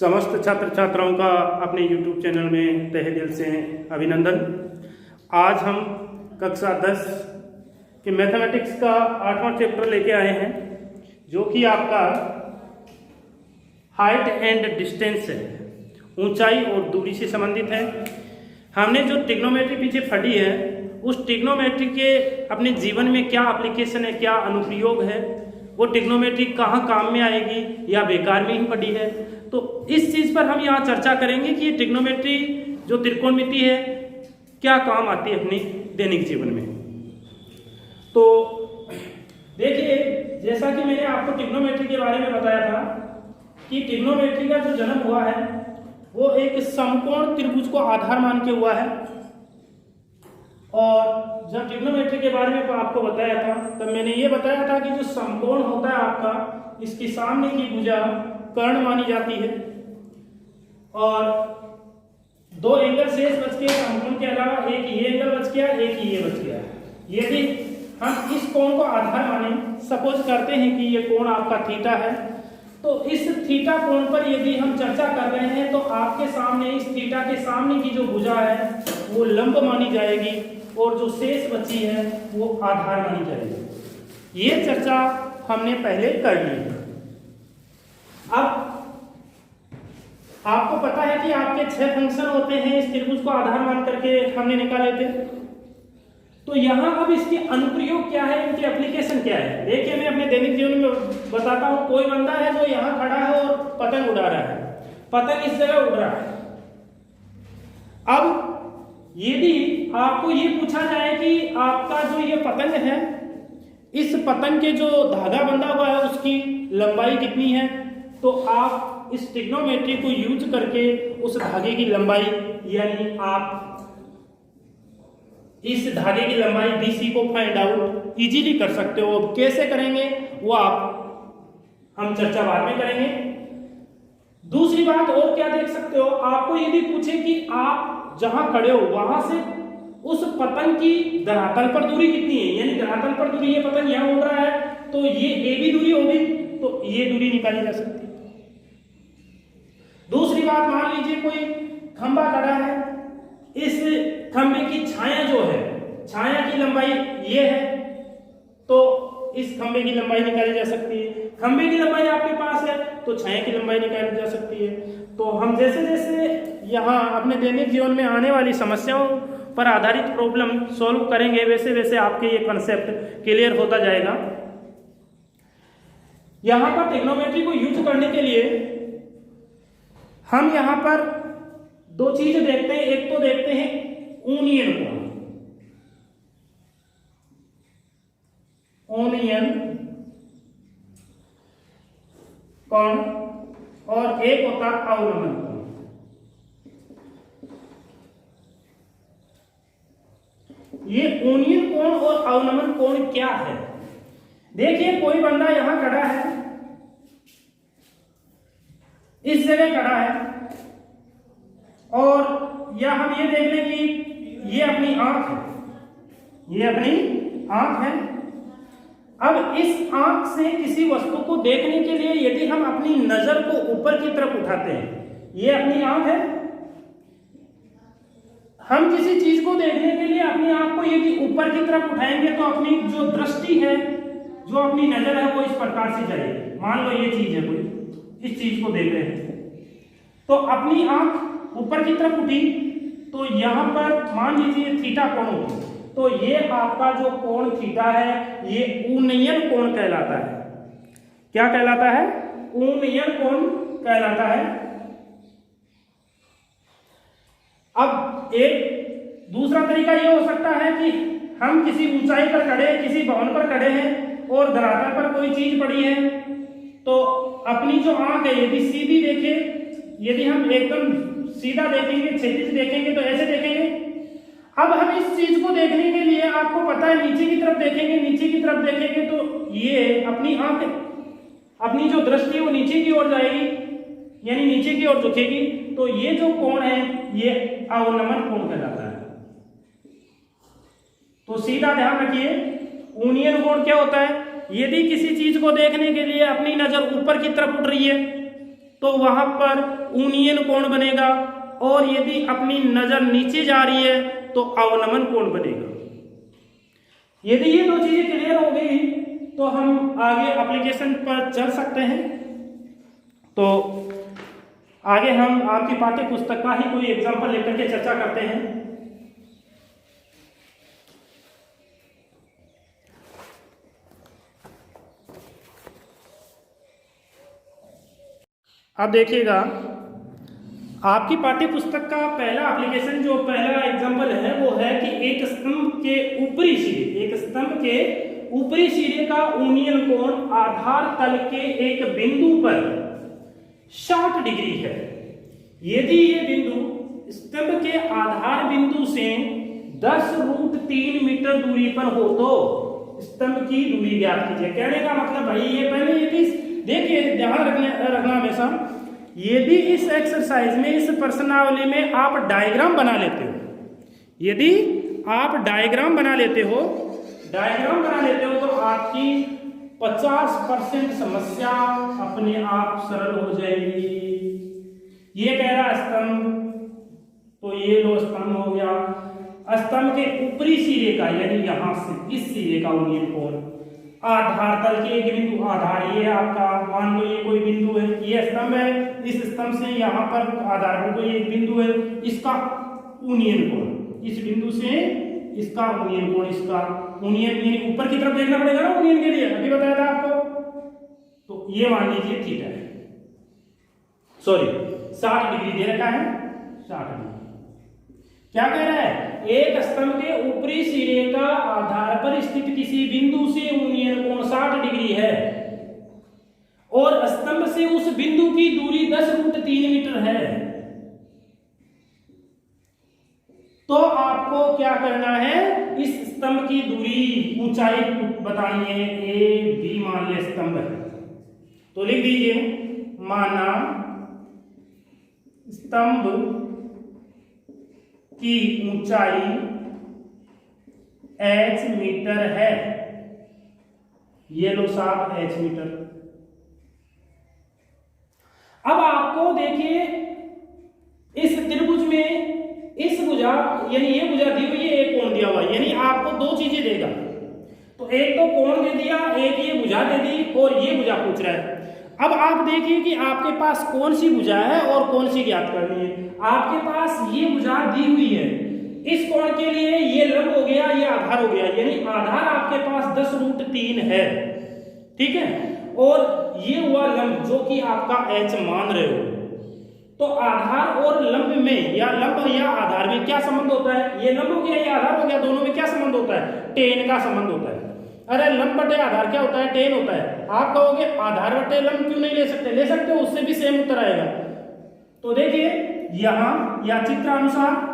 समस्त छात्र छात्राओं का अपने YouTube चैनल में तहे दिल से अभिनंदन। आज हम कक्षा 10 के मैथमेटिक्स का 8वां चैप्टर लेके आए हैं, जो कि आपका हाइट एंड डिस्टेंस है, ऊंचाई और दूरी से संबंधित है। हमने जो ट्रिग्नोमेट्री पीछे पढ़ी है, उस ट्रिग्नोमेट्री के अपने जीवन में क्या एप्लीकेशन है, क्या अनुप्रयोग है, वो ट्रिग्नोमेट्री कहाँ काम में आएगी या बेकार में ही पड़ी है। तो इस चीज़ पर हम यहाँ चर्चा करेंगे कि ये ट्रिग्नोमेट्री जो त्रिकोणमिति है क्या काम आती है अपने दैनिक जीवन में। तो देखिए, जैसा कि मैंने आपको ट्रिग्नोमेट्री के बारे में बताया था कि ट्रिग्नोमेट्री का जो जन्म हुआ है वो एक समकोण त्रिभुज को आधार मान के हुआ है। और जब ट्रिग्नोमेट्री के बारे में आपको बताया था तब मैंने ये बताया था कि जो समकोण होता है आपका, इसके सामने की भुजा कर्ण मानी जाती है और दो एंगल शेष बच के समकोण के अलावा एक ये एंगल बच गया, एक ये बच गया। यदि हम इस कोण को आधार माने, सपोज करते हैं कि ये कोण आपका थीटा है, तो इस थीटा कोण पर यदि हम चर्चा कर रहे हैं तो आपके सामने इस थीटा के सामने की जो भुजा है वो लंब मानी जाएगी और जो शेष बची है वो आधार मानी जाएगी। ये चर्चा हमने पहले कर ली है। अब आपको पता है कि आपके 6 फंक्शन होते हैं इस त्रिभुज को आधार मान करके हमने निकाले थे। तो यहाँ अब इसके अनुप्रयोग क्या है, इनके एप्लीकेशन क्या है। देखिए, मैं अपने दैनिक जीवन में बताता हूँ। कोई बंदा है जो यहाँ खड़ा है और पतंग उड़ा रहा है, पतंग इस जगह उड़ रहा है। अब यदि आपको ये पूछा जाए कि आपका जो ये पतंग है, इस पतंग के जो धागा बंधा हुआ है उसकी लंबाई कितनी है, तो आप इस ट्रिग्नोमेट्री को यूज करके उस धागे की लंबाई, यानी आप इस धागे की लंबाई BC को फाइंड आउट इजीली कर सकते हो। कैसे करेंगे वो हम चर्चा बाद में करेंगे। दूसरी बात और क्या देख सकते हो, आपको यदि पूछे कि आप जहां खड़े हो वहां से उस पतंग की धरातल पर दूरी कितनी है, यानी धरातल पर दूरी, ये पतंग यहां उड़ रहा है तो ये AB दूरी होगी, तो ये दूरी निकाली जा सकती है। दूसरी बात, मान लीजिए कोई खंबा खड़ा है, इस खंबे की छाया जो है, छाया की लंबाई ये है, तो इस खंबे की लंबाई निकाली जा सकती है। खंबे की लंबाई आपके पास है तो छाया की लंबाई निकाली जा सकती है। तो हम जैसे जैसे यहाँ अपने दैनिक जीवन में आने वाली समस्याओं पर आधारित प्रॉब्लम सॉल्व करेंगे, वैसे वैसे आपके ये कॉन्सेप्ट क्लियर होता जाएगा। यहाँ पर ट्रिग्नोमेट्री को यूज करने के लिए हम यहाँ पर दो चीजें देखते हैं। एक तो देखते हैं यूनियन कोण, यूनियन कोण, और एक होता है अवनमन कोण। ये यूनियन कोण और अवनमन कोण क्या है? देखिए, कोई बंदा यहां खड़ा है, इस जगह खड़ा है, और या हम ये देख लें कि ये अपनी आंख है, ये अपनी आंख है। अब इस आंख से किसी वस्तु को देखने के लिए यदि हम अपनी नजर को ऊपर की तरफ उठाते हैं, ये अपनी आंख है, हम किसी चीज को देखने के लिए अपनी आंख को यदि ऊपर की तरफ उठाएंगे तो अपनी जो दृष्टि है, जो अपनी नजर है, वो इस प्रकार से जाएगी। मान लो ये चीज है, कोई इस चीज को देख रहे हैं, तो अपनी आंख ऊपर की तरफ उठी तो यहां पर मान लीजिए थीटा कोण होगी, तो ये आपका जो कोण थीटा है ये यूनियन कोण कहलाता है। क्या कहलाता है? यूनियन कोण कहलाता है। अब एक दूसरा तरीका ये हो सकता है कि हम किसी ऊंचाई पर खड़े हैं, किसी भवन पर खड़े हैं और धरातल पर कोई चीज पड़ी है, तो अपनी जो आंख है यदि सीधी देखे, यदि हम एकदम सीधा देखेंगे, क्षैतिज देखेंगे तो ऐसे देखेंगे। अब हम इस चीज को देखने के लिए, आपको पता है, नीचे की तरफ देखेंगे, नीचे की तरफ देखेंगे तो ये अपनी आंख, अपनी जो दृष्टि है वो नीचे की ओर जाएगी, यानी नीचे की ओर झुकेगी, तो ये जो कोण है ये अवनमन कोण कहलाता है। तो सीधा ध्यान रखिए, यूनियन कोण क्या होता है? यदि किसी चीज को देखने के लिए अपनी नजर ऊपर की तरफ उठ रही है तो वहां पर ऊनियन कोण बनेगा, और यदि अपनी नजर नीचे जा रही है तो अवनमन कोण बनेगा। यदि ये दो चीजें क्लियर हो गई तो हम आगे एप्लीकेशन पर चल सकते हैं। तो आगे हम आपकी पाठ्य पुस्तक का ही कोई एग्जाम्पल लेकर के चर्चा करते हैं। अब देखिएगा, आपकी पाठ्य पुस्तक का पहला एप्लीकेशन, जो पहला एग्जाम्पल है वो है कि एक स्तंभ के ऊपरी सिरे का ऊनियन कोण आधार तल के एक बिंदु पर 60 डिग्री है। यदि ये बिंदु स्तंभ के आधार बिंदु से 10√3 मीटर दूरी पर हो तो स्तंभ की दूरी ज्ञात कीजिए। कहने का मतलब भाई ये पहले ये चीज देखिए, ध्यान रखना हमेशा, यदि इस एक्सरसाइज में, इस प्रश्नावली में आप डायग्राम बना लेते हो, यदि आप डायग्राम बना लेते हो तो आपकी 50% समस्या अपने आप सरल हो जाएगी। ये कह रहा स्तंभ, तो ये लो स्तंभ हो गया। स्तंभ के ऊपरी सिरे का, यानी यहां से इस सिरे का ऊनियन कोण आधार तल के एक बिंदु, आधार ये आपका, मान लो ये कोई बिंदु है, ये स्तंभ है, इस स्तंभ से यहाँ पर आधार पर कोई एक बिंदु है, इसका ऊनियन कोण, इस बिंदु से इसका ऊनियन कोण, इसका ऊनियन यानी ऊपर की तरफ देखना पड़ेगा ना ऊनियन के लिए, अभी बताया था आपको। तो ये मान लीजिए थीटा है, सॉरी 60 डिग्री दे रखा है, 60 डिग्री। क्या कह रहा है? एक स्तंभ के ऊपरी सिरे का आधार पर स्थित किसी बिंदु से ऊनियन कोण 60 डिग्री है और स्तंभ से उस बिंदु की दूरी 10√3 मीटर है। तो आपको क्या करना है? इस स्तंभ की दूरी, ऊंचाई बतानी है। ए बी मान ले स्तंभ है, तो लिख दीजिए, माना स्तंभ की ऊंचाई h मीटर है, ये लो साफ h मीटर। अब आपको देखिए इस त्रिभुज में इस भुजा, यानी ये भुजा दी हुई है, एक कोण दिया हुआ है, यानी आपको दो चीजें देगा। तो एक तो कोण दे दिया, एक ये भुजा दे दी, और ये भुजा पूछ रहा है। अब आप देखिए कि आपके पास कौन सी भुजा है और कौन सी ज्ञात करनी है। आपके पास ये भुजा दी हुई है, इस कोण के लिए ये लंब हो गया, ये आधार हो गया, यानी आधार आपके पास 10√3 है, ठीक है, और ये हुआ लंब जो कि आपका h मान रहे हो। तो आधार और लंब में, या लंब या आधार में क्या संबंध होता है? ये लंब हो गया, ये आधार हो गया, दोनों में क्या संबंध होता है? टेन का संबंध होता है। अरे लंब बटे आधार क्या होता है? टेन होता है। आप कहोगे आधार बटे लंब क्यों नहीं ले सकते? ले सकते हो, उससे भी सेम उत्तर आएगा। तो देखिए यहां या चित्रानुसार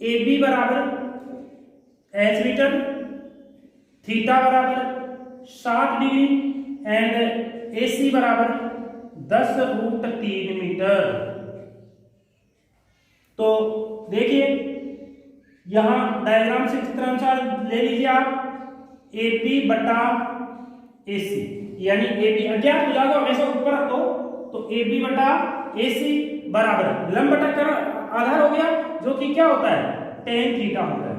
ए बी बराबर h मीटर, थीटा बराबर 60 डिग्री एंड ए सी बराबर 10√3 मीटर। तो देखिए यहां डायग्राम से चित्रानुसार ले लीजिए आप, ए बी बटा ए सी, यानी ए बी अज्ञात भुजा को हमेशा ऊपर रखो, तो ए बी बटा ए सी बराबर लंब बटा आधार हो गया, जो कि क्या होता है? tan थीटा होता है।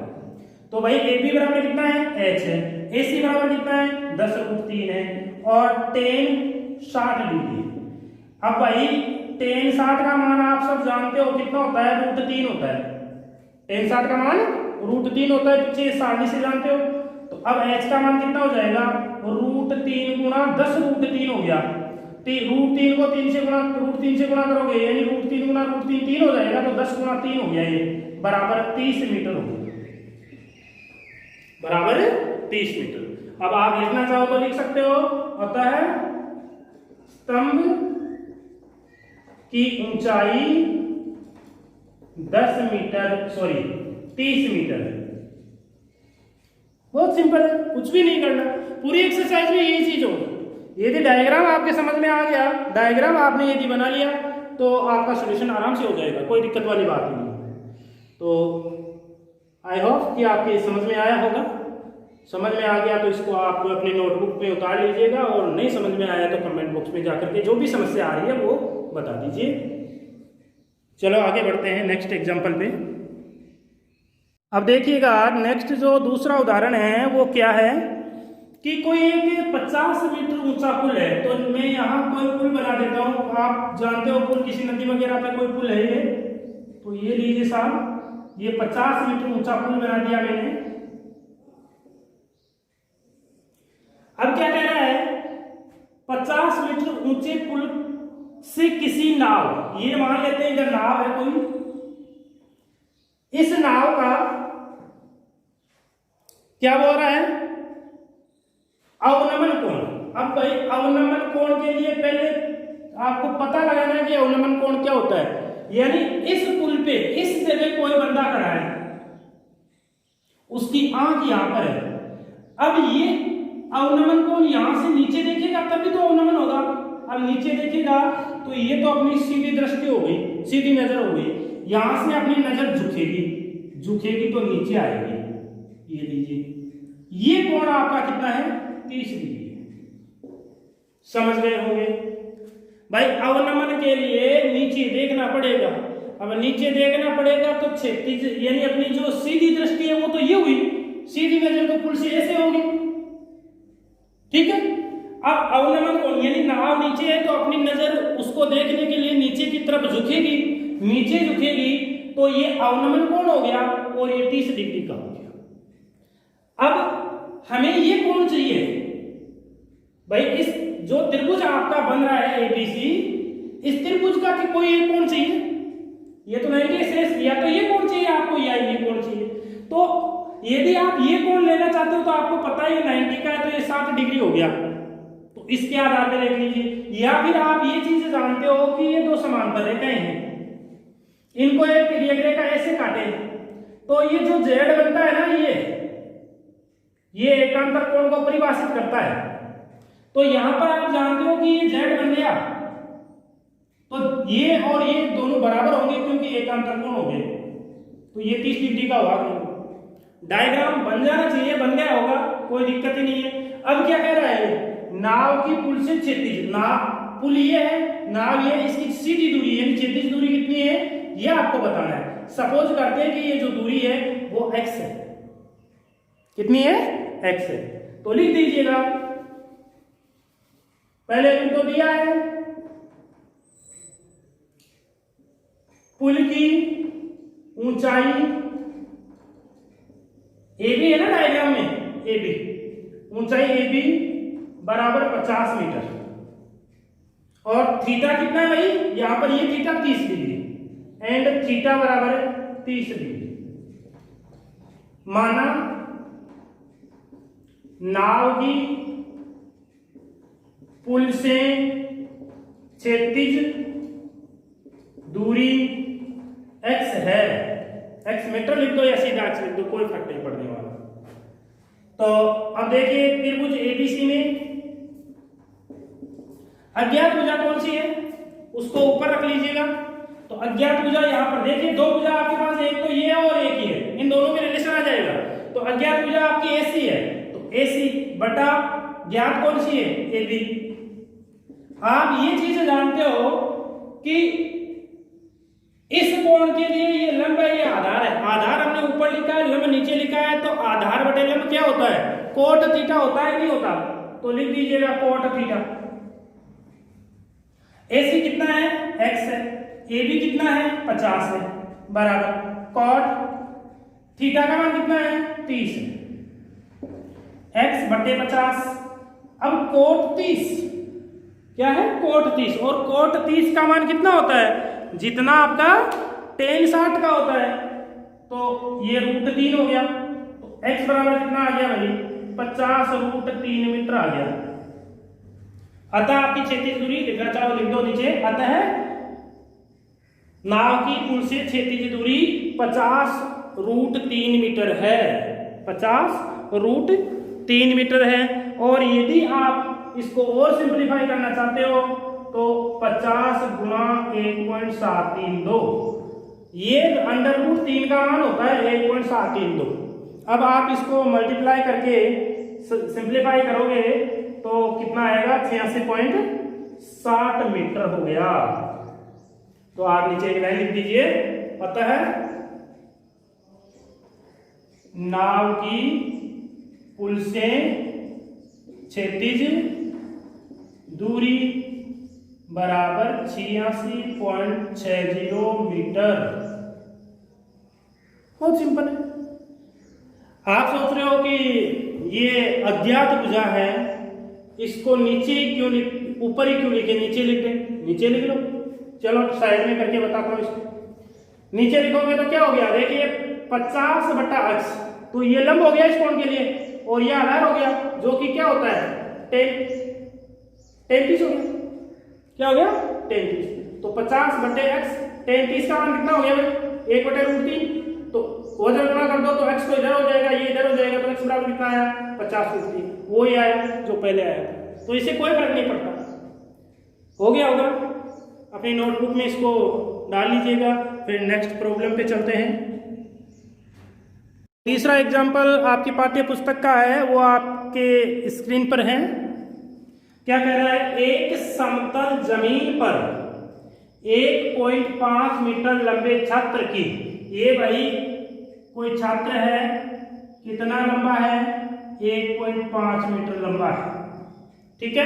तो भाई ए बी बराबर कितना है? h है, ए सी बराबर कितना है? 10√3 है, और tan 60 डिग्री। अब भाई tan 60 का मान आप सब जानते हो कितना होता है? √3 होता है। tan 60 का मान √3 होता है, पीछे सारणी से जानते हो। तो अब h का मान कितना हो जाएगा? √3 गुणा 10√3 हो गया। √3 को 3 से गुणा, √3 से गुणा करोगे, यानी √3 गुणा √3 3 हो जाएगा, तो 10 गुणा 3 हो गया, ये बराबर 30 मीटर हो गया, बराबर 30 मीटर। अब आप लिखना चाहो तो लिख सकते हो, होता है स्तंभ की ऊंचाई 10 मीटर, सॉरी 30 मीटर है। बहुत सिंपल है, कुछ भी नहीं करना, पूरी एक्सरसाइज में यही चीज होगी। यदि डायग्राम आपके समझ में आ गया, डायग्राम आपने यदि बना लिया, तो आपका सॉल्यूशन आराम से हो जाएगा, कोई दिक्कत वाली बात नहीं। तो आई होप कि आपके समझ में आया होगा। समझ में आ गया तो इसको आप अपनी नोटबुक पे उतार लीजिएगा, और नहीं समझ में आया तो कमेंट बॉक्स में जाकर के जो भी समस्या आ रही है वो बता दीजिए। चलो आगे बढ़ते हैं नेक्स्ट एग्जाम्पल पे। अब देखिएगा नेक्स्ट जो दूसरा उदाहरण है वो क्या है कि कोई एक 50 मीटर ऊंचा पुल है। तो मैं यहाँ कोई पुल बना देता हूँ, आप जानते हो पुल किसी नदी वगैरह पे कोई पुल है ये, तो ये लीजिए साहब, ये 50 मीटर ऊंचा पुल बना दिया मैंने। अब क्या कह रहा है, 50 मीटर ऊंचे पुल से किसी नाव, ये मान लेते हैं इधर नाव है कोई, इस नाव का क्या बोल रहा है, अवनमन कोण। अब भाई अवनमन कोण के लिए पहले आपको पता लगाना है कि अवनमन कोण क्या होता है। यानी इस पुल पे इस जगह कोई बंदा खड़ा है, उसकी आंख यहां पर है। अब ये अवनमन कोण यहां से नीचे देखेगा तभी तो अवनमन होगा। अब नीचे देखेगा तो ये तो अपनी सीधी दृष्टि हो गई, सीधी नजर हो गई। यहां से अपनी नजर झुकेगी तो नीचे आएगी। ये लीजिए, ये कोण आपका कितना है, 30 डिग्री। समझ गए होंगे भाई। अवनमन के लिए नीचे देखना पड़ेगा। अब नीचे देखना पड़ेगा तो 36, यानी अपनी जो सीधी दृष्टि है वो तो ये हुई, सीधी नजर तो पुल से ऐसे होगी, ठीक है। अब अवनमन कोण यानी नाव नीचे है तो अपनी नजर उसको देखने के लिए नीचे की तरफ झुकेगी, नीचे झुकेगी तो ये अवनमन कोण हो गया और ये 30 डिग्री का हो गया। अब हमें ये कोण चाहिए भाई, इस जो त्रिभुज आपका बन रहा है एबीसी, इस त्रिभुज का कोई एक कोण चाहिए। ये तो 90 शेष, या तो ये कोण चाहिए आपको या ये कोण चाहिए। तो यदि आप ये कोण लेना चाहते हो तो आपको पता है 90 का है तो ये 60 डिग्री हो गया, तो इसके आधार पर देख लीजिए। या फिर आप ये चीज जानते हो कि ये दो समांतर रेखाएं हैं, इनको एक रेखा ऐसे काटे तो ये जो जेड बनता है ना, ये एकांतर कोण को परिभाषित करता है। तो यहां पर आप जानते हो कि ये जेड बन गया तो ये और ये दोनों बराबर होंगे क्योंकि एकांतर कोण हो गए, तो ये 30 डिग्री का होगा। डायग्राम बन जाना चाहिए, बन गया होगा, कोई दिक्कत ही नहीं है। अब क्या कह रहा है, नाव की पुल से क्षैतिज, पुल ये है, नाव ये, इसकी सीधी दूरी यानी क्षैतिज दूरी कितनी है ये आपको बताना है। सपोज करते हैं कि ये जो दूरी है वो x है, कितनी है, x है। तो लिख दीजिएगा, पहले लिख तो दिया है पुल की ऊंचाई AB है ना डायग्राम में, AB ऊंचाई AB बराबर 50 मीटर, और थीटा कितना है भाई, यहां पर ये थीटा 30 डिग्री एंड थीटा बराबर है 30 डिग्री। माना नाव की पुल से क्षैतिज दूरी x है, x मीटर लिख दो या सीधा x लिख दो, कोई फर्क नहीं पड़ने वाला। तो अब देखिए त्रिभुज एबीसी में अज्ञात भुजा कौन सी है उसको ऊपर रख लीजिएगा। तो अज्ञात भुजा यहां पर देखिए, दो भुजा आपके पास, एक तो ये और एक ही है, इन दोनों में रिलेशन आ जाएगा। तो अज्ञात भुजा आपकी AC है, तो AC बटा ज्ञात कौन सी है, AB। आप ये चीज जानते हो कि इस कोण के लिए ये लंब है, ये आधार है। आधार हमने ऊपर लिखा है, लंब नीचे लिखा है, तो आधार बटे लंब क्या होता है, कोट थीटा होता है, नहीं होता। तो लिख दीजिएगा कोट थीटा। AC कितना है, x है, AB कितना है, 50 है, बराबर कोट थीटा का मान कितना है, 30 है, x बटे 50। अब कोट 30 क्या है, कोट 30, और कोट 30 का मान कितना होता है, जितना आपका tan 60 का होता है, तो ये √3 हो गया। तो x बराबर कितना आ गया भाई, 50√3 मीटर आ गया। अतः आपकी क्षैतिज दूरी लिखना चाहो लिख दो नीचे, अतः नाव की पुल से क्षैतिज दूरी 50√3 मीटर है, 50√3 मीटर है। और यदि आप इसको और सिंपलीफाई करना चाहते हो तो 50 गुणा 1.732, ये √3 का मान होता है 1.732। अब आप इसको मल्टीप्लाई करके सिंप्लीफाई करोगे तो कितना आएगा, 86.60 मीटर हो गया। तो आप नीचे एक लाइन लिख दीजिए, अतः नाव की पुल से क्षैतिज दूरी बराबर 86.60 मीटर। बहुत सिंपल है। आप सोच रहे हो कि ये अज्ञात भुजा है, इसको नीचे क्यों ऊपर ही क्यों लिखे, नीचे लिख दे, नीचे लिख लो। चलो साइड में करके बताता हूं इसको। नीचे लिखोगे तो क्या हो गया, देखिए 50/8, तो ये लंब हो गया इस कोण के लिए, और ये आधार हो गया जो कि क्या होता है 10 हो गया। क्या हो गया 10। तो 50/x 10 का मान कितना हो गया भाई, 1/√3। तो वजन गुणा कर दो तो x तो इधर हो जाएगा, ये इधर हो जाएगा, तो x बराबर कितना आया 50/3, वो ही आया जो पहले आया। तो इससे कोई फर्क नहीं पड़ता। हो गया होगा, अपनी नोटबुक में इसको डाल लीजिएगा। फिर नेक्स्ट प्रॉब्लम पे चलते हैं। तीसरा एग्जाम्पल आपकी पाठ्य पुस्तक का है, वो आपके स्क्रीन पर है। क्या कह रहा है, एक समतल जमीन पर 1.5 मीटर लंबे छात्र की, ये भाई कोई छात्र है, कितना लंबा है 1.5 मीटर लंबा है, ठीक है।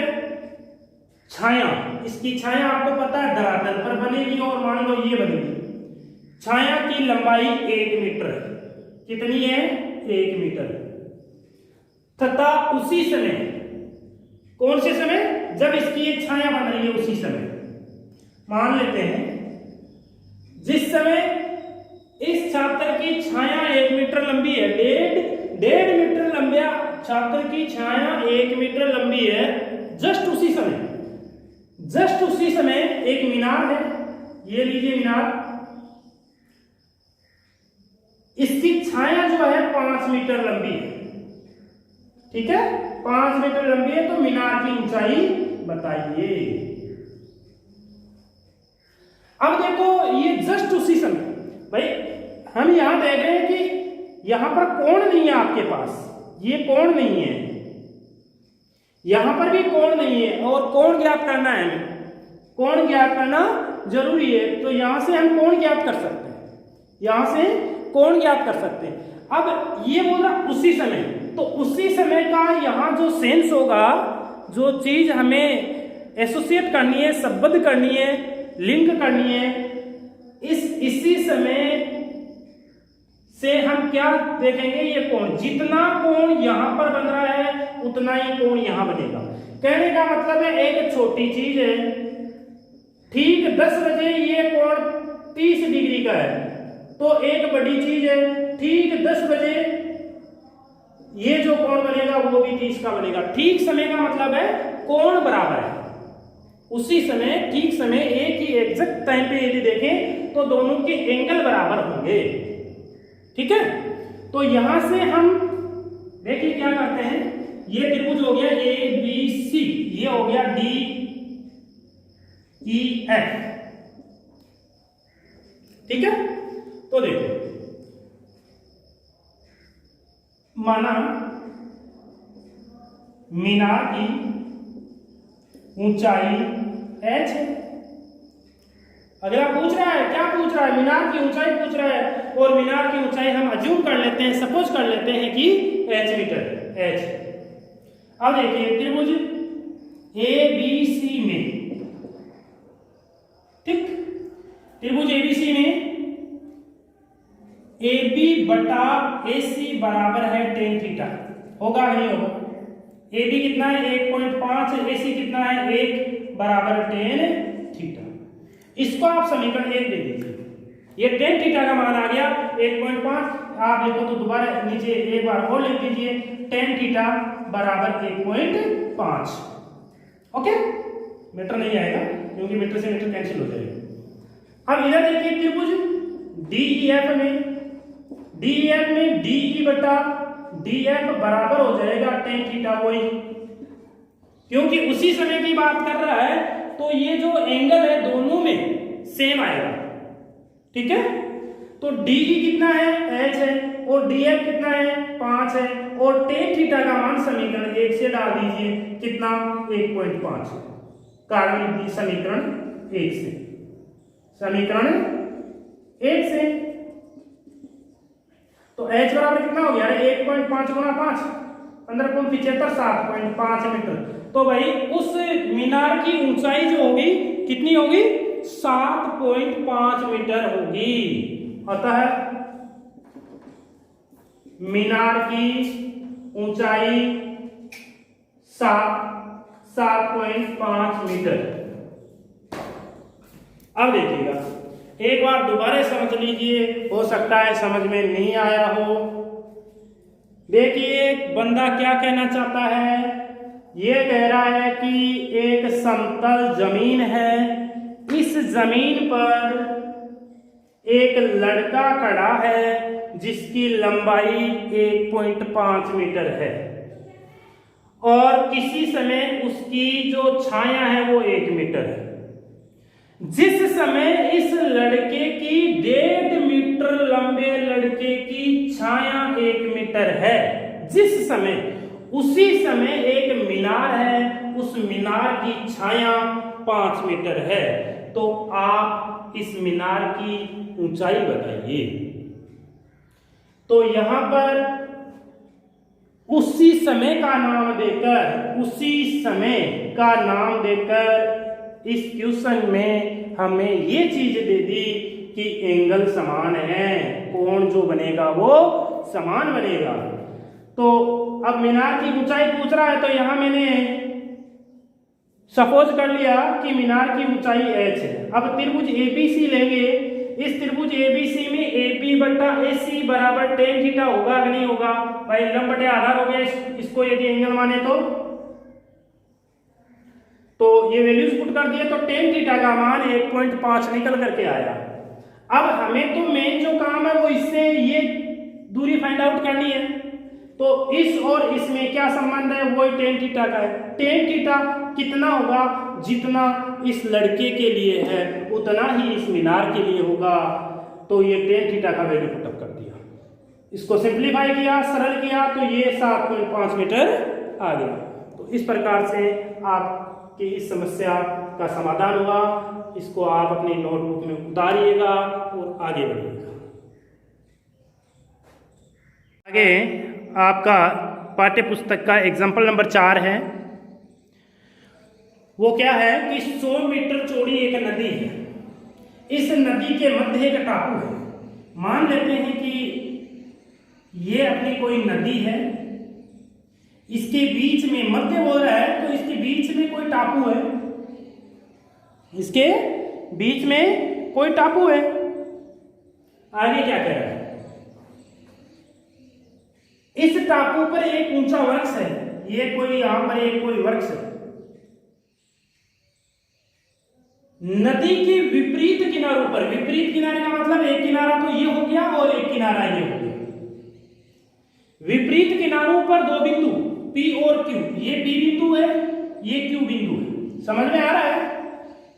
छाया, इसकी छाया आपको पता है धरातल पर बनेगी, और मान लो ये बनेगी। छाया की लंबाई 1 मीटर है, कितनी है 1 मीटर, तथा उसी समय, कौन से समय, जब इसकी एक छाया बन रही है उसी समय, मान लेते हैं जिस समय इस छात्र की छाया 1 मीटर लंबी है, डेढ़ मीटर लंबा छात्र की छाया 1 मीटर लंबी है, जस्ट उसी समय एक मीनार है, ये लीजिए मीनार, इसकी छाया जो है 5 मीटर लंबी है, ठीक है, 5 मीटर लंबी है। तो मीनार की ऊंचाई बताइए। अब देखो ये जस्ट उसी समय, भाई हम यहां देख रहे हैं कि यहां पर कोण नहीं है आपके पास, ये कोण नहीं है, यहां पर भी कोण नहीं है, और कोण ज्ञात करना है, हमें कोण ज्ञात करना जरूरी है। तो यहां से हम कोण ज्ञात कर सकते हैं, यहां से कोण ज्ञात कर सकते हैं। अब ये बोला उसी समय, तो उसी समय का यहां जो सेंस होगा, जो चीज हमें एसोसिएट करनी है, संबद्ध करनी है, लिंक करनी है, इसी समय से हम क्या देखेंगे, ये कोण, जितना कोण यहां पर बन रहा है उतना ही कोण यहां बनेगा। कहने का मतलब है एक छोटी चीज है, ठीक 10 बजे ये कोण 30 डिग्री का है, तो एक बड़ी चीज है, ठीक 10 बजे ये जो कोण बनेगा वो भी 30 का बनेगा। ठीक समय का मतलब है कोण बराबर है, उसी समय ठीक समय एक ही एग्जैक्ट टाइम पे यदि देखें तो दोनों के एंगल बराबर होंगे, ठीक है। तो यहां से हम देखिए क्या करते हैं, ये त्रिभुज हो गया ABC, ये हो गया DEF, ठीक है। तो देखो, माना मीनार की ऊंचाई h है। अगला पूछ रहा है, क्या पूछ रहा है, मीनार की ऊंचाई पूछ रहा है, और मीनार की ऊंचाई हम अज्यूम कर लेते हैं, सपोज कर लेते हैं कि h मीटर h। अब देखिए त्रिभुज ABC में, ठीक, त्रिभुज ABC में AB बटा AC बराबर है tan थीटा, होगा नहीं होगा। AB कितना है 1.5, AC कितना है 1 बराबर tan थीटा। इसको आप समीकरण 1 दे दीजिए, ये tan थीटा का मान आ गया 1.5। आप देखो तो दोबारा नीचे एक बार और लिख दीजिए, tan थीटा बराबर 1.5। ओके, मीटर नहीं आएगा क्योंकि मीटर से मीटर कैंसिल हो जाएगा। अब इधर देखिए त्रिभुज DEF में DE बटा DF बराबर हो जाएगा tan थीटा, वही, क्योंकि उसी समय की बात कर रहा है, तो ये जो एंगल है दोनों में सेम आएगा, ठीक है। तो DE कितना है h है, और df कितना है 5 है और tan थीटा का मान समीकरण 1 से डाल दीजिए, कितना 1.5, कारण समीकरण 1 से, समीकरण 1 से। तो h बराबर कितना हो गया 1.5 गुणा 5, 15.75, 7.5 मीटर। तो भाई उस मीनार की ऊंचाई जो होगी कितनी होगी 7.5 मीटर होगी। अतः मीनार की ऊंचाई 7.5 मीटर। अब देखिएगा एक बार दोबारा समझ लीजिए, हो सकता है समझ में नहीं आया हो। देखिए बंदा क्या कहना चाहता है, ये कह रहा है कि एक समतल जमीन है, इस जमीन पर एक लड़का खड़ा है जिसकी लंबाई 1.5 मीटर है और किसी समय उसकी जो छाया है वो 1 मीटर है। जिस समय इस लड़के की 1.5 मीटर लंबे लड़के की छाया 1 मीटर है, जिस समय उसी समय एक मीनार है, उस मीनार की छाया 5 मीटर है। तो आप इस मीनार की ऊंचाई बताइए। तो यहां पर उसी समय का नाम देकर, उसी समय का नाम देकर इस क्वेश्चन में हमें ये चीज दे दी कि एंगल समान है, कोण जो बनेगा वो समान बनेगा। तो अब मीनार की ऊंचाई पूछ रहा है, तो यहां मैंने सपोज कर लिया कि मीनार की ऊंचाई h है। अब त्रिभुज एबीसी लेंगे, इस त्रिभुज एबीसी में AB बटा AC बराबर tan थीटा होगा कि नहीं होगा भाई, लंब बटे आधार हो गया, इसको यदि एंगल माने तो ये वैल्यूज पुट कर दिए तो tan थीटा का मान 1.5 निकल करके आया। अब हमें तो मेन जो काम है वो इससे ये दूरी फाइंड आउट करनी है। तो इस और इसमें क्या संबंध है, वो tan थीटा का है। tan थीटा कितना होगा, जितना इस लड़के के लिए है उतना ही इस मीनार के लिए होगा। तो ये tan थीटा का वैल्यू पुटअप कर दिया, इसको सिंप्लीफाई किया, सरल किया, तो ये 7.5 मीटर आ गया। तो इस प्रकार से आपकी इस समस्या का समाधान हुआ। इसको आप अपनी नोटबुक में उतारिएगा और आगे बढ़िएगा। आगे आपका पाठ्य पुस्तक का एग्जाम्पल नंबर 4 है। वो क्या है कि 100 मीटर चौड़ी एक नदी है, इस नदी के मध्य एक टापू है। मान लेते हैं कि ये अपनी कोई नदी है, इसके बीच में मध्य हो रहा है, तो इसके बीच में कोई टापू है, इसके बीच में कोई टापू है। आगे क्या कह रहा है, इस टापू पर एक ऊंचा वृक्ष है, ये कोई यहां पर एक कोई वृक्ष है। नदी के विपरीत किनारों पर, विपरीत किनारे का मतलब एक किनारा तो ये हो गया और एक किनारा ये हो गया। विपरीत किनारों पर दो बिंदु P और Q, ये P बिंदु है, ये Q बिंदु है। समझ में आ रहा है?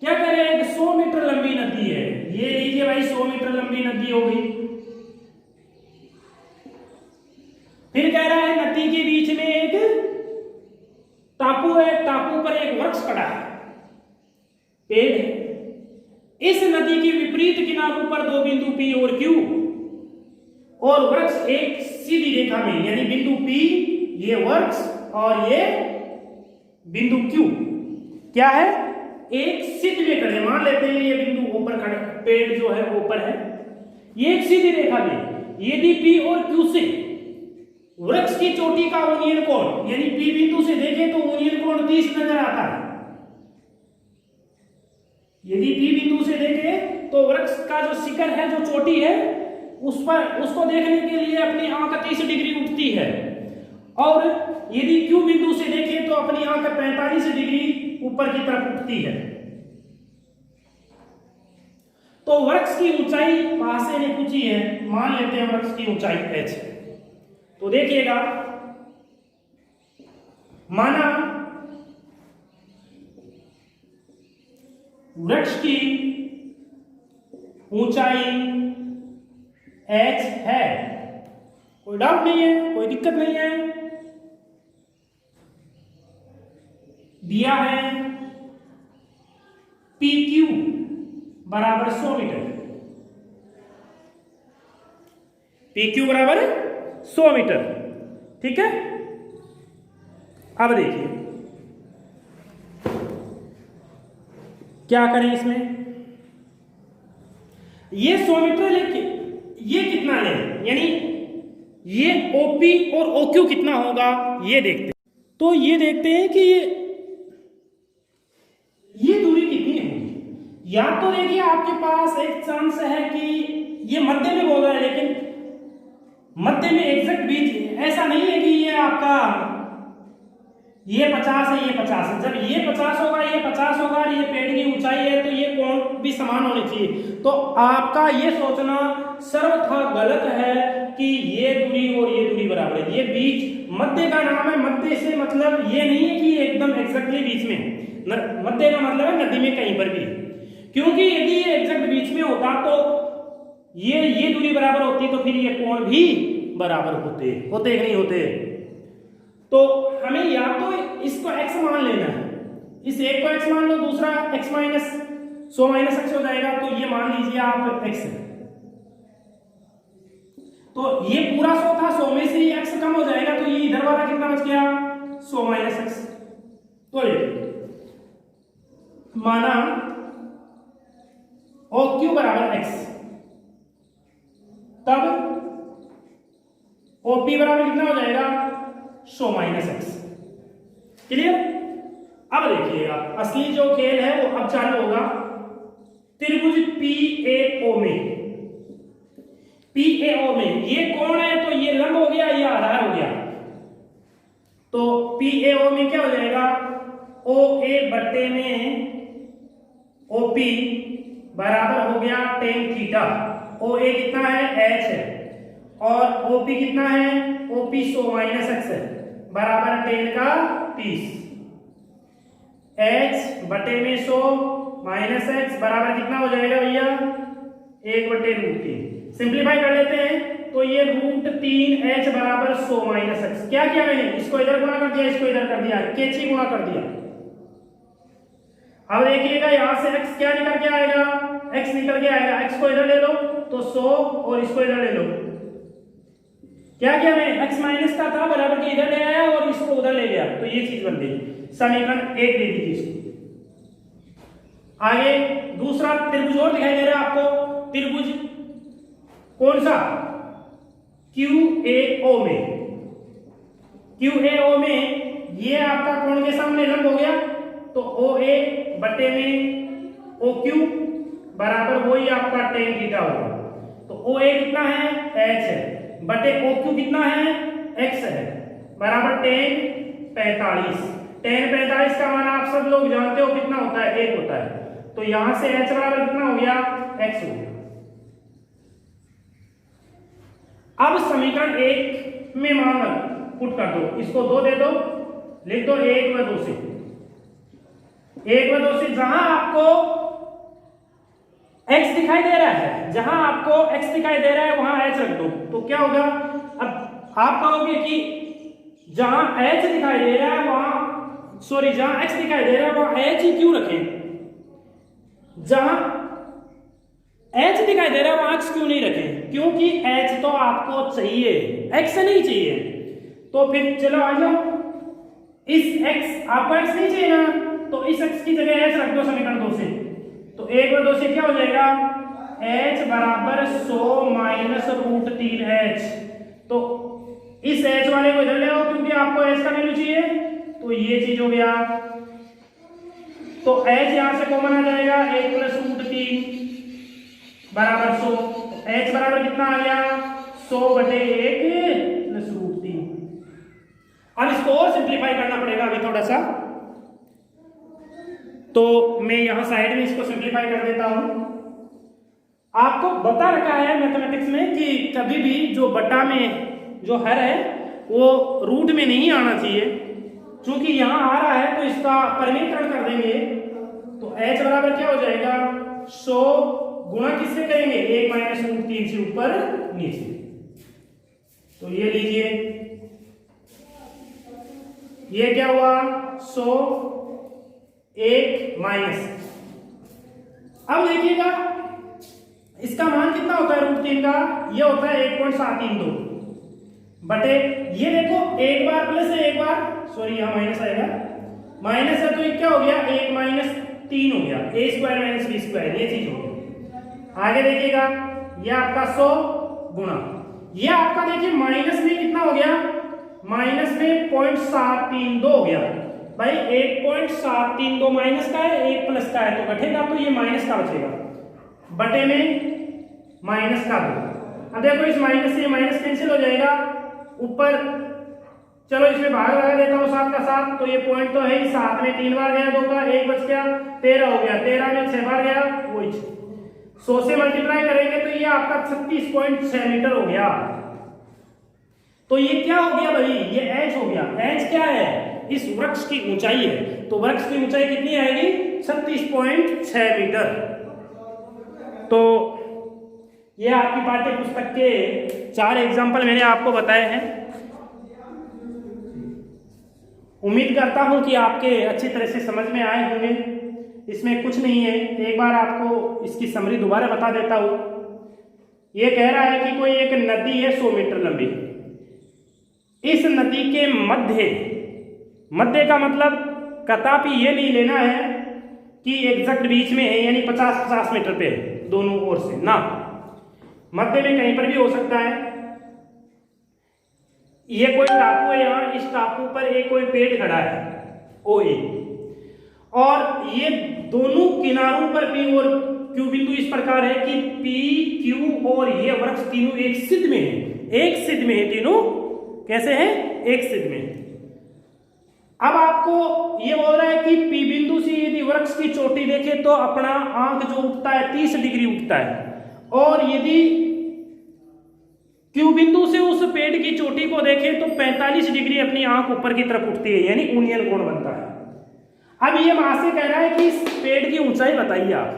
क्या कह रहे हैं कि 100 मीटर लंबी नदी है, ये लीजिए भाई 100 मीटर लंबी नदी होगी। फिर कह रहा है नदी के बीच में एक टापू है, टापू पर एक वृक्ष खड़ा है, पेड़ है। इस नदी के विपरीत किनारों पर दो बिंदु P और Q और वृक्ष एक सीधी रेखा में, यानी बिंदु P ये वृक्ष और ये बिंदु Q क्या है, एक सीधी में खड़े। मान लेते हैं ये बिंदु ऊपर खड़ा, पेड़ जो है ऊपर है, ये एक सीधी रेखा में। यदि P और Q से वृक्ष की चोटी का यूनियन कोण, यानी P बिंदु से देखें तो यूनियन कोण 30 नजर आता है। यदि P बिंदु से देखें तो वृक्ष का जो शिखर है, जो चोटी है, उस पर उसको देखने के लिए अपनी आंख 30 डिग्री उठती है। और यदि Q बिंदु से देखें तो अपनी आंख 45 डिग्री ऊपर की तरफ उठती है। तो वृक्ष की ऊंचाई पासे ने पूछी है, मान लेते हैं वृक्ष की ऊंचाई h है। तो देखिएगा, माना वृक्ष की ऊंचाई h है कोई डाउट नहीं है, कोई दिक्कत नहीं है। दिया है PQ बराबर 100 मीटर, PQ बराबर 100 मीटर, ठीक है। अब देखिए क्या करें इसमें, ये 100 मीटर लेके ये कितना ले, यानी ये OP और OQ कितना होगा ये देखते हैं। तो ये देखते हैं कि ये दूरी कितनी होगी। या तो देखिए आपके पास एक चांस है कि ये मध्य में बोल रहा है, लेकिन मध्य में एग्जैक्ट बीच ऐसा नहीं है कि ये आपका ये 50 है ये 50 है। जब ये 50 होगा ये 50 होगा और ये पेड़ की ऊंचाई है तो ये कोण भी समान होने चाहिए। तो आपका ये सोचना सर्वथा गलत है कि ये दूरी और ये दूरी बराबर है। ये बीच मध्य का नाम है, मध्य से मतलब ये नहीं है कि एकदम एग्जैक्टली बीच में, मध्य का मतलब है नदी में कहीं पर भी, क्योंकि यदि ये एग्जैक्ट बीच में होता तो ये दूरी बराबर होती तो फिर ये कोण भी बराबर होते कि नहीं होते। तो हमें या तो इसको x मान लेना है, इस एक को x मान लो, दूसरा x माइनस 100 माइनस x हो जाएगा, तो ये मान लीजिए आप x है। तो ये पूरा 100 था, 100 में से ये x कम हो जाएगा तो ये इधर वाला कितना बच गया 100 माइनस x। तो ये माना OQ बराबर x, तब OP बराबर कितना हो जाएगा 100 माइनस x। क्लियर। अब देखिएगा असली जो खेल है वो अब चालू होगा। त्रिभुज PAO में ये कौन है, तो ये लंब हो गया, ये आधार हो गया। तो PAO में क्या हो जाएगा OA बट्टे में OP बराबर हो गया tan थीटा। OA कितना है h है और OP कितना है OP 100 माइनस x है, बराबर tan का 30। h बटे में 100 माइनस x बराबर कितना हो जाएगा भैया 1/√3। सिंप्लीफाई कर लेते हैं तो ये √3h बराबर 100 माइनस x। क्या किया मैंने, इसको इधर गुणा कर दिया, इसको इधर कर दिया, कैची गुणा कर दिया। अब देखिएगा यहां से x क्या निकल के आएगा, x निकल के आएगा, x को इधर ले लो तो 100 और इसको इधर ले लो। क्या किया मैं, x माइनस का था बराबर के इधर ले आया और इसको उधर ले गया, तो ये चीज बन गई। समीकरण 1 दे दीजिए इसको। आगे दूसरा त्रिभुज और दिखाई दे रहा है आपको, त्रिभुज कौन सा QAO में ये आपका कोण के सामने लंब हो गया, तो OA बटे में OQ बराबर वही आपका tan थीटा होगा। तो OA कितना है h है, बटे OQ कितना है x है, बराबर tan 45। tan 45 का मान आप सब लोग जानते हो कितना होता है, 1 होता है। तो यहां से h बराबर कितना हो गया x हो गया। अब समीकरण 1 में मान पुट कर दो, इसको 2 दे दो, लिख दो 1 व 2 से, 1 व 2 से जहां आपको x दिखाई दे रहा है, जहां आपको x दिखाई दे रहा है वहां h रख दो। तो क्या होगा, अब आप कहोगे कि जहां h दिखाई दे रहा है वहां जहां x दिखाई दे रहा है वहां h ही क्यों रखें, जहां h दिखाई दे रहा है वहां x क्यों नहीं रखें, क्योंकि h तो आपको चाहिए, x नहीं चाहिए। तो फिर चलो आ जाओ, इस x आपको x नहीं चाहिए ना, तो इस x की जगह h रख दो समीकरण 2 से। तो 1 व 2 से क्या हो जाएगा h बराबर 100 माइनस √3h। तो इस h वाले को इधर ले आओ क्योंकि आपको h का वैल्यू चाहिए, तो ये चीज हो गया। तो h यहां से कॉमन आ जाएगा, 1 + √3 बराबर 100। h बराबर कितना आ गया 100/1 + √3। अब इसको और सिंप्लीफाई करना पड़ेगा अभी थोड़ा सा, तो मैं यहां साइड में इसको सिंप्लीफाई कर देता हूं। आपको बता रखा है मैथमेटिक्स में कि कभी भी जो बटा में जो हर है वो रूट में नहीं आना चाहिए, क्योंकि यहां आ रहा है तो इसका परिमेयकरण कर देंगे। तो h बराबर क्या हो जाएगा 100 गुणा किससे करेंगे 1 - √3 से ऊपर नीचे। तो ये लीजिए, ये क्या हुआ 100 1 माइनस। अब देखिएगा इसका मान कितना होता है √3 का, ये होता है 1.732 बटे, ये देखो एक बार प्लस है एक बार, सॉरी यहां माइनस आएगा, माइनस है तो ये क्या हो गया 1 माइनस 3 हो गया, a square minus b square, ये चीज हो गया। आगे देखिएगा ये आपका 100 गुणा, ये आपका देखिए माइनस में कितना हो गया, माइनस में 0.732 हो गया भाई, 1.732 माइनस का है 1 प्लस का है तो घटेगा, तो ये माइनस का बचेगा बटे में माइनस का 2। अब देखो इस माइनस से ये माइनस कैंसिल हो जाएगा, ऊपर चलो इसमें भाग लगा देता हूँ 7 का 7, तो ये पॉइंट तो है ही, 7 में 3 बार गया 2 का 1 बच गया, 13 हो गया, 13 में 6 बार गया वही 100 से मल्टीप्लाई करेंगे तो ये आपका 36.6 मीटर हो गया। तो ये क्या हो गया भाई, ये एच हो गया। एच क्या है, इस वृक्ष की ऊंचाई है, तो वृक्ष की ऊंचाई कितनी आएगी 36.6 मीटर। तो ये आपकी पाठ्य पुस्तक के 4 एग्जाम्पल मैंने आपको बताए हैं। उम्मीद करता हूं कि आपके अच्छी तरह से समझ में आए होंगे। इसमें कुछ नहीं है, एक बार आपको इसकी समरी दोबारा बता देता हूं। ये कह रहा है कि कोई एक नदी है 100 मीटर लंबी, इस नदी के मध्य का मतलब कदापि ये नहीं लेना है कि एग्जैक्ट बीच में है, यानी 50-50 मीटर पे दोनों ओर से ना, मध्य में कहीं पर भी हो सकता है। ये कोई टापू है, यहाँ इस टापू पर एक कोई पेड़ खड़ा है OA, और ये दोनों किनारों पर P और Q बिंदु इस प्रकार है कि P, Q और ये वृक्ष तीनों एक सिद्ध में है, एक सिद्ध में है तीनों। कैसे है, एक सिद्ध में। अब आपको ये बोल रहा है कि P बिंदु से यदि वृक्ष की चोटी देखे तो अपना आंख जो उठता है 30 डिग्री उठता है, और यदि Q बिंदु से उस पेड़ की चोटी को देखें तो 45 डिग्री अपनी आंख ऊपर की तरफ उठती है, यानी यूनियन कोण बनता है। अब ये वहां से कह रहा है कि इस पेड़ की ऊंचाई बताइए आप,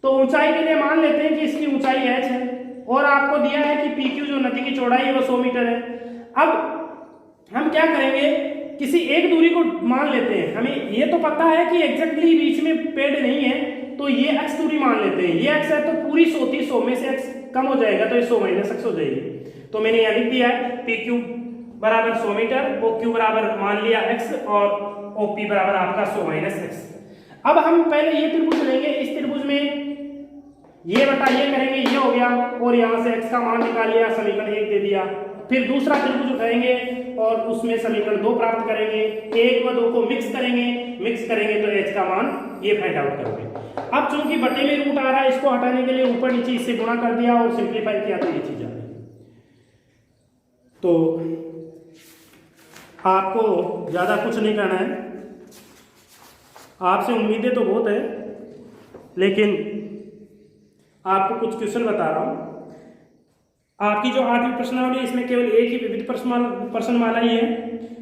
तो ऊंचाई के लिए मान लेते हैं कि इसकी ऊंचाई h है, और आपको दिया है कि PQ जो नदी की चौड़ाई है वो 100 मीटर है। अब हम क्या करेंगे, किसी एक दूरी को मान लेते हैं, हमें ये तो पता है कि एग्जैक्टली बीच में पेड़ नहीं है, तो ये x दूरी मान लेते हैं। ये x है तो पूरी 100 थी, 100 में से x कम हो जाएगा तो ये 100 माइनस x हो जाएगी। तो मैंने यहाँ लिख दिया है PQ बराबर 100 मीटर, OQ बराबर मान लिया x, और OP बराबर आपका 100 माइनस x। अब हम पहले ये त्रिभुज लेंगे, इस त्रिभुज में ये बटा ये करेंगे, ये हो गया, और यहाँ से x का मान निकाल लिया, समीकरण 1 दे दिया। फिर दूसरा त्रिभुज उठाएंगे और उसमें समीकरण 2 प्राप्त करेंगे, 1 व 2 को मिक्स करेंगे तो h का मान ये फाइंड आउट करोगे। अब चूंकि बटे में रूट आ रहा है, इसको हटाने के लिए ऊपर नीचे इससे गुणा कर दिया और सिंप्लीफाई किया तो ये चीज आ गई। तो आपको ज्यादा कुछ नहीं करना है, आपसे उम्मीदें तो बहुत है, लेकिन आपको कुछ क्वेश्चन बता रहा हूं। आपकी जो 8वीं प्रश्नावली है इसमें केवल एक ही विविध प्रश्नमाला ही है,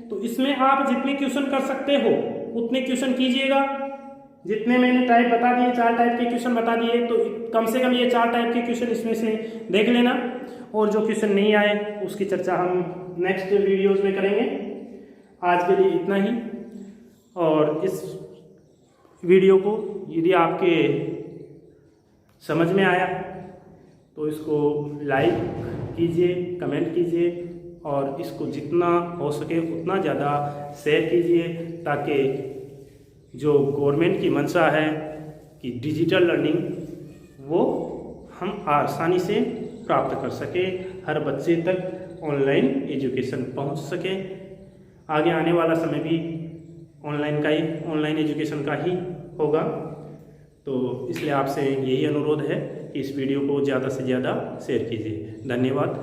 तो इसमें आप जितने क्वेश्चन कर सकते हो उतने क्वेश्चन कीजिएगा। जितने मैंने टाइप बता दिए, 4 टाइप के क्वेश्चन बता दिए, तो कम से कम ये 4 टाइप के क्वेश्चन इसमें से देख लेना, और जो क्वेश्चन नहीं आए उसकी चर्चा हम नेक्स्ट वीडियोस में करेंगे। आज के लिए इतना ही, और इस वीडियो को यदि आपके समझ में आया तो इसको लाइक कीजिए, कमेंट कीजिए, और इसको जितना हो सके उतना ज़्यादा शेयर कीजिए, ताकि जो गवर्नमेंट की मंशा है कि डिजिटल लर्निंग वो हम आसानी से प्राप्त कर सके, हर बच्चे तक ऑनलाइन एजुकेशन पहुंच सके। आगे आने वाला समय भी ऑनलाइन एजुकेशन का ही होगा। तो इसलिए आपसे यही अनुरोध है कि इस वीडियो को ज़्यादा से ज़्यादा शेयर कीजिए। धन्यवाद।